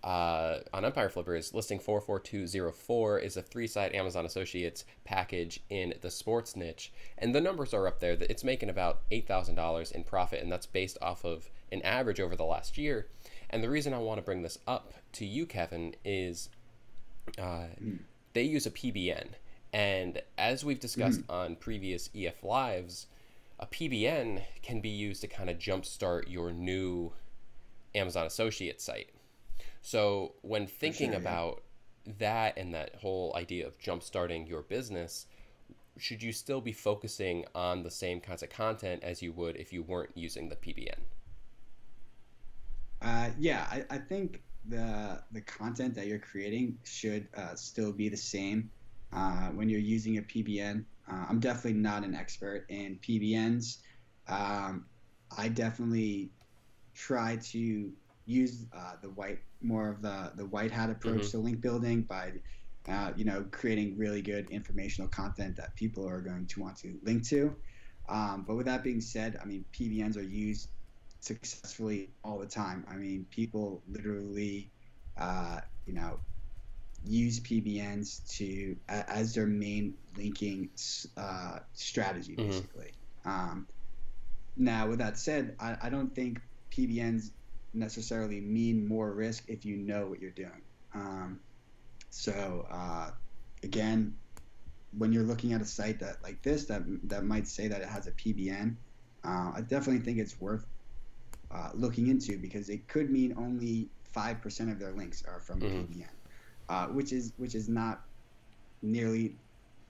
On Empire Flippers, listing 44204 is a 3-site Amazon Associates package in the sports niche, and the numbers are up there. It's making about $8,000 in profit, and that's based off of an average over the last year. And the reason I want to bring this up to you, Kevin, is they use a PBN, and as we've discussed on previous EF Lives, a PBN can be used to kind of jumpstart your new Amazon Associate site. So when thinking about that and that whole idea of jumpstarting your business, should you still be focusing on the same kinds of content as you would if you weren't using the PBN? I think the content that you're creating should still be the same when you're using a PBN. I'm definitely not an expert in PBNs. I definitely try to use more of the white hat approach to link building by creating really good informational content that people are going to want to link to. But with that being said, I mean, PBNs are used successfully all the time. I mean, people literally, you know, use PBNs to as their main linking strategy, basically. Now, with that said, I don't think PBNs necessarily mean more risk if you know what you're doing. So again, when you're looking at a site that like this that might say that it has a PBN, I definitely think it's worth looking into, because it could mean only 5% of their links are from a PBN, which is not nearly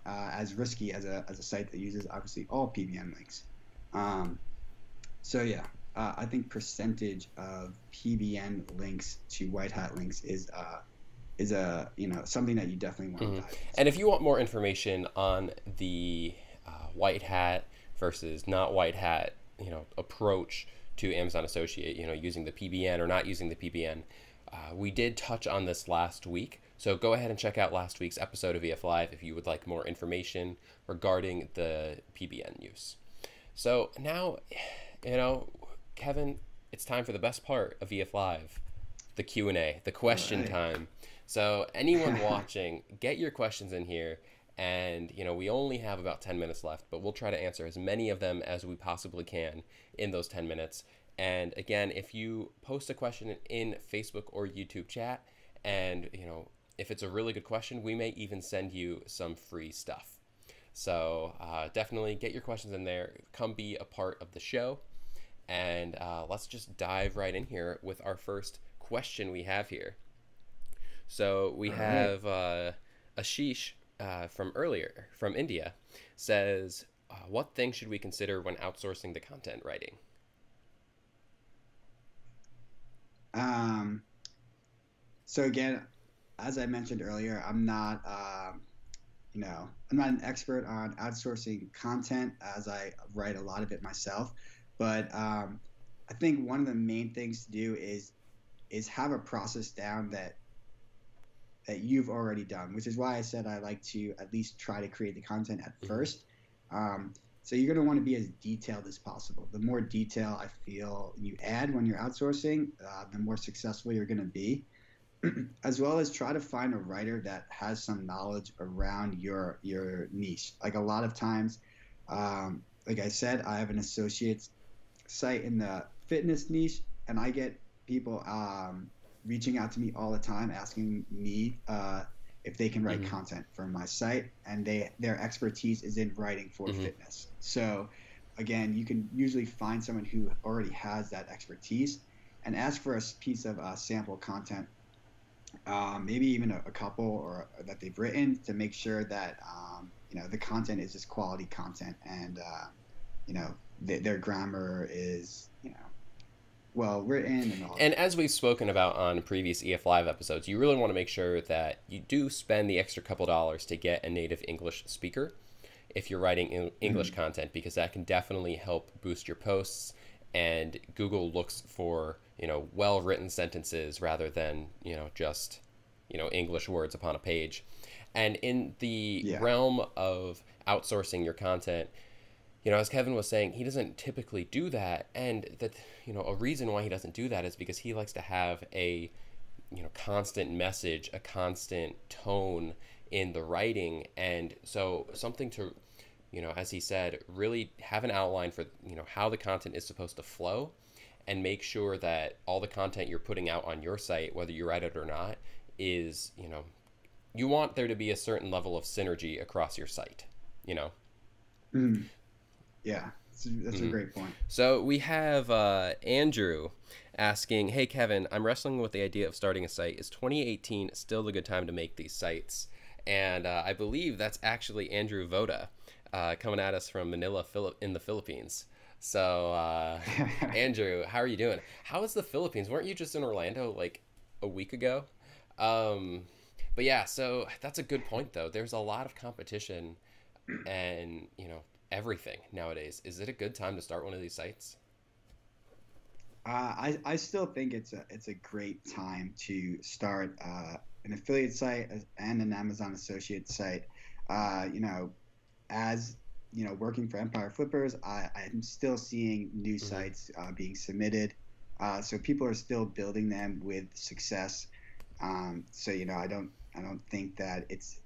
as risky as a site that uses obviously all PBN links. So yeah, I think percentage of PBN links to white hat links is something that you definitely want to dive into. And if you want more information on the white hat versus not white hat, approach to Amazon Associate, using the PBN or not using the PBN, we did touch on this last week. So go ahead and check out last week's episode of EF Live if you would like more information regarding the PBN use. So now, Kevin, it's time for the best part of EF Live, the Q&A, the question time. So anyone watching, get your questions in here. And, we only have about 10 minutes left, but we'll try to answer as many of them as we possibly can in those 10 minutes. And again, if you post a question in Facebook or YouTube chat, and, if it's a really good question, we may even send you some free stuff. So definitely get your questions in there. Come be a part of the show. And let's just dive right in here with our first question we have here. So we have Ashish from India says, what things should we consider when outsourcing the content writing? So again, as I mentioned earlier, I'm not I'm not an expert on outsourcing content, as I write a lot of it myself. But I think one of the main things to do is have a process down that you've already done, which is why I said I like to at least try to create the content at first. So you're going to want to be as detailed as possible. The more detail I feel you add when you're outsourcing, the more successful you're going to be. As well as try to find a writer that has some knowledge around your niche. Like a lot of times, like I said, I have an associate's site in the fitness niche, and I get people reaching out to me all the time asking me if they can write content for my site, and their expertise is in writing for fitness. So again, you can usually find someone who already has that expertise and ask for a piece of sample content, maybe even a couple or that they've written, to make sure that the content is just quality content, and their grammar is well written and all. And as we've spoken about on previous EF Live episodes, you really want to make sure that you do spend the extra couple dollars to get a native English speaker if you're writing English content, because that can definitely help boost your posts. And Google looks for well-written sentences rather than just English words upon a page. And in the realm of outsourcing your content, as Kevin was saying, he doesn't typically do that. And that, a reason why he doesn't do that is because he likes to have a, constant message, a constant tone in the writing. And so something to, as he said, really have an outline for, how the content is supposed to flow, and make sure that all the content you're putting out on your site, whether you write it or not, is, you want there to be a certain level of synergy across your site, Yeah. That's a great point. So we have Andrew asking, "Hey Kevin, I'm wrestling with the idea of starting a site. Is 2018 still a good time to make these sites?" And I believe that's actually Andrew Voda coming at us from Manila, in the Philippines. So Andrew, how are you doing? How is the Philippines? Weren't you just in Orlando like a week ago? Um, but yeah, so that's a good point though. There's a lot of competition and, everything nowadays. Is it a good time to start one of these sites? I still think it's a great time to start an affiliate site and an Amazon associate site. You know, as working for Empire Flippers, I'm still seeing new Mm-hmm. sites being submitted. So people are still building them with success. So I don't think that it's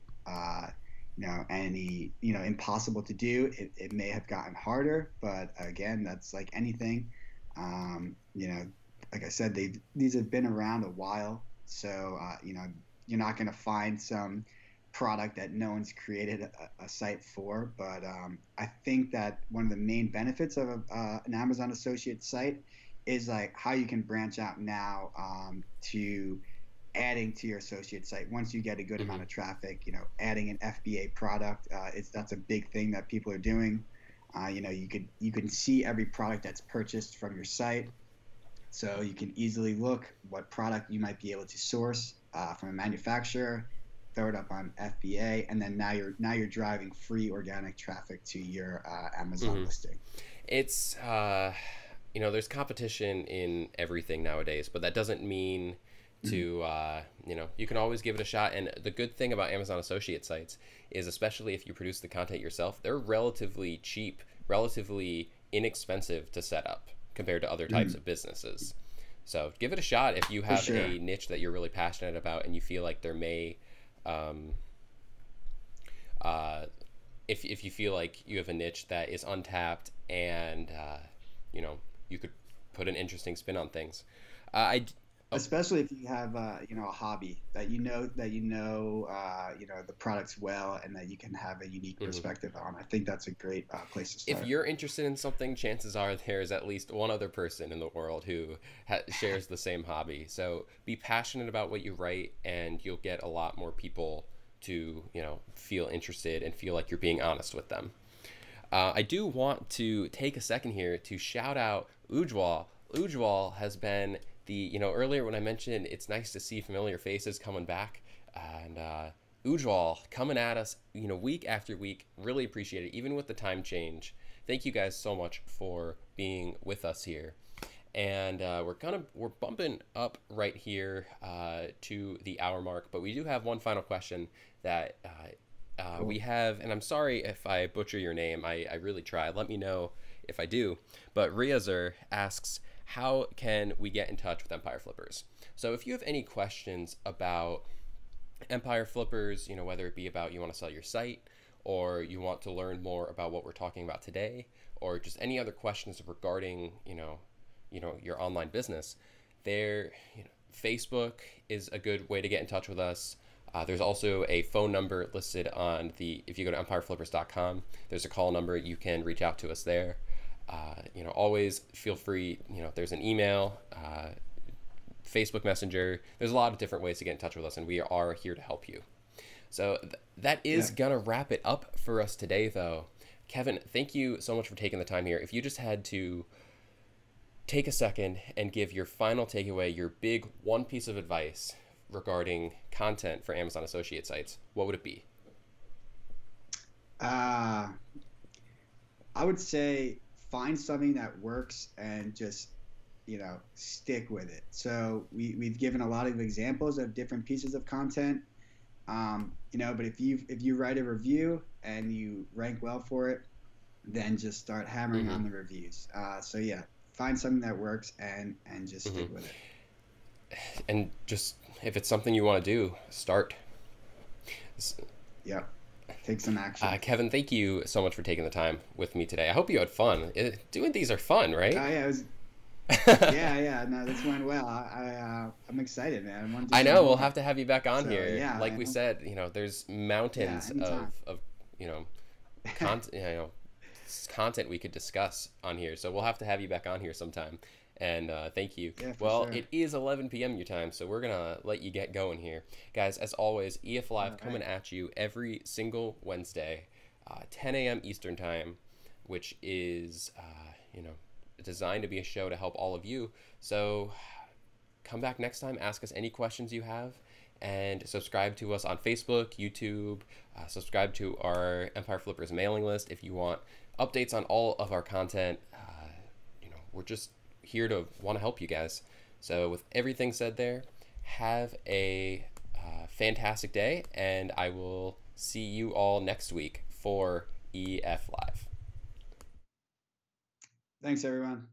any impossible to do. It may have gotten harder, but again, that's like anything. Um, you know, like I said, these have been around a while, so you're not going to find some product that no one's created a site for. But I think that one of the main benefits of an Amazon associate site is like how you can branch out now to adding to your associate site once you get a good Mm-hmm. amount of traffic. Adding an FBA product, that's a big thing that people are doing. You can see every product that's purchased from your site, so you can easily look what product you might be able to source from a manufacturer, throw it up on FBA, and then now you're driving free organic traffic to your Amazon Mm-hmm. listing. It's there's competition in everything nowadays, but that doesn't mean to you can always give it a shot. And the good thing about Amazon associate sites is, especially if you produce the content yourself, they're relatively cheap, relatively inexpensive to set up compared to other types Mm, of businesses. So give it a shot if you for have sure. a niche that you're really passionate about and you feel like there may um, uh, if you feel like you have a niche that is untapped and you know you could put an interesting spin on things. I oh. Especially if you have a hobby that the products well, and that you can have a unique Mhm. perspective on. I think that's a great place to If start. you're interested in something, chances are there's at least one other person in the world who shares the same hobby. So be passionate about what you write, and you'll get a lot more people to feel interested and feel like you're being honest with them. I do want to take a second here to shout out Ujwal. Ujwal has been earlier when I mentioned it's nice to see familiar faces coming back, and Ujwal coming at us, week after week. Really appreciate it, even with the time change. Thank you guys so much for being with us here. And we're bumping up right here to the hour mark, but we do have one final question that we Cool. have, and I'm sorry if I butcher your name. I really try. Let me know if I do. But Riazer asks, how can we get in touch with Empire Flippers? So if you have any questions about Empire Flippers, whether it be about you want to sell your site, or you want to learn more about what we're talking about today, or just any other questions regarding, your online business, there, Facebook is a good way to get in touch with us. There's also a phone number listed if you go to empireflippers.com, there's a call number. You can reach out to us there. Always feel free, there's an email, Facebook Messenger. There's a lot of different ways to get in touch with us, and we are here to help you. So that Yeah. is going to wrap it up for us today, though. Kevin, thank you so much for taking the time here. If you just had to take a second and give your final takeaway, your big one piece of advice regarding content for Amazon associate sites, what would it be? Uh, I would say find something that works and just stick with it. So we've given a lot of examples of different pieces of content. But if you write a review and you rank well for it, then just start hammering Mm-hmm. on the reviews. So yeah, find something that works and just Mm-hmm. stick with it. And just, if it's something you want to do, start. Yep. Take some action. Kevin, thank you so much for taking the time with me today. I hope you had fun. Doing these are fun, right? Yeah, yeah. No, this went well. I'm excited, man. I want to do I some know we'll more. have to have you back on So here. yeah, Like we said, there's yeah, mountains of anytime. you know content, content we could discuss on here. So we'll have to have you back on here sometime. And thank you. Yeah, for Well, sure. it is 11 p.m. your time, so we're going to let you get going here. Guys, as always, EF Live All coming right. at you every single Wednesday, 10 a.m. Eastern Time, which is, designed to be a show to help all of you. So come back next time, ask us any questions you have, and subscribe to us on Facebook, YouTube, subscribe to our Empire Flippers mailing list if you want updates on all of our content. We're just here to want to help you guys. So with everything said there, have a fantastic day, and I will see you all next week for EF Live. Thanks, everyone.